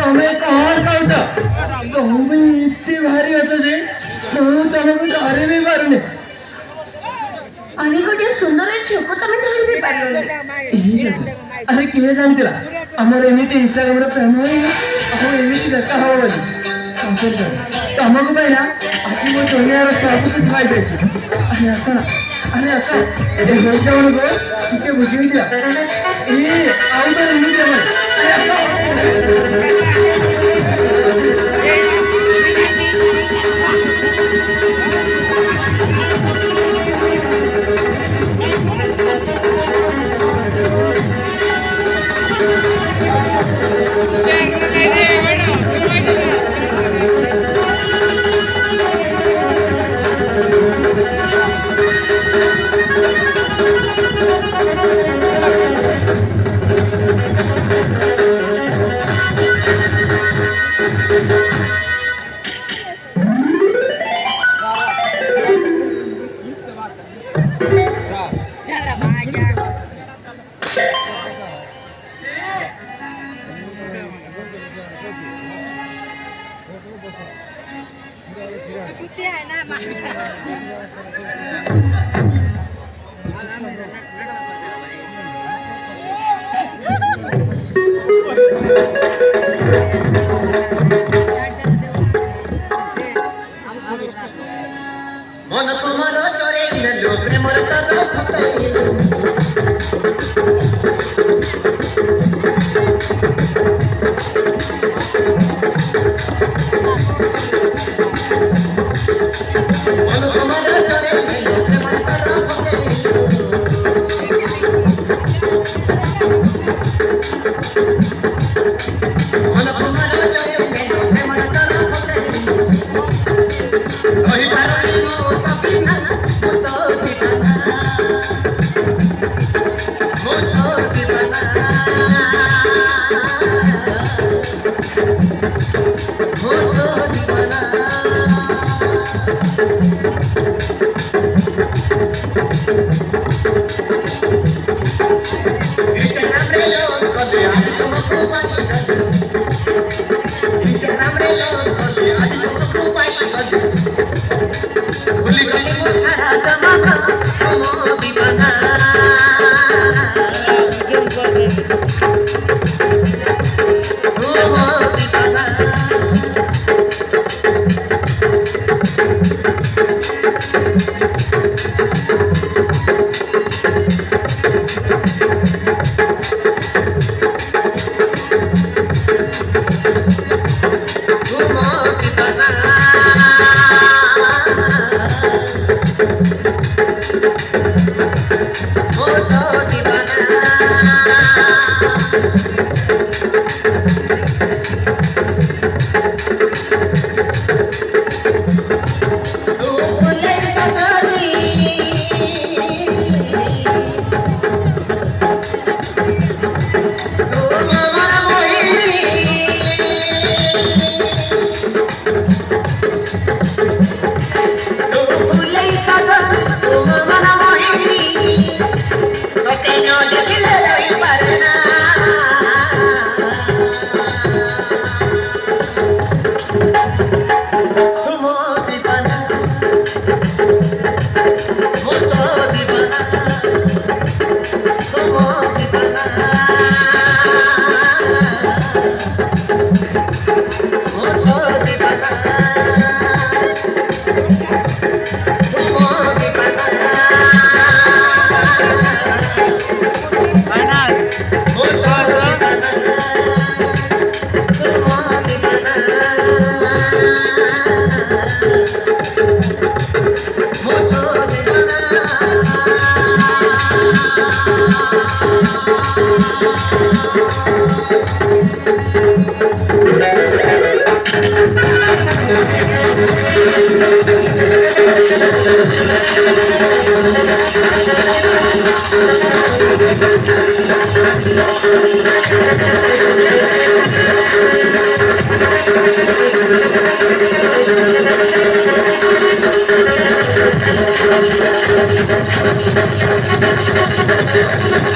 તમે કોણ કહો છો તો હું બી इतनी भारी હતો છે હું તમକୁ ଧରି ବି ପାରୁନି अरे गोटे सुंदर झील को तुम धरी भी पार अरे किए जानला आमर एमती इंस्टाग्राम रे प्रेम होई और एमती देखा हो बोली तमको भाई ना आज मो दुनियार सब कुछ पाई जाई अरे आसा अरे आसा ए हो जावन को के बुझी दिया ए आउ तो एमती भाई अरे मन को मन चोरे नेलो प्रेम तो फसाइलु मन को मन चोरे नेलो प्रेम तो फसाइलु मन को मन चोरे नेलो प्रेम तो फसाइलु ओही पारली मो तो बिना मो तो दीवाना मो तो दीवाना मो तो दीवाना इंस्टाग्राम रे लोग कले आज तुमको पाई गल इंस्टाग्राम रे लोग कले आज तुमको पाई गल भूली गली मो सारा जमाना मो दीवाना मो दीवाना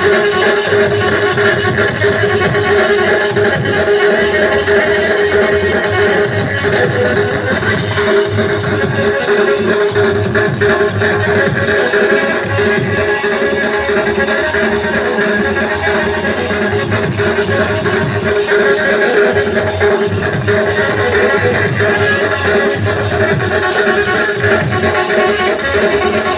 Thank you. Thank you.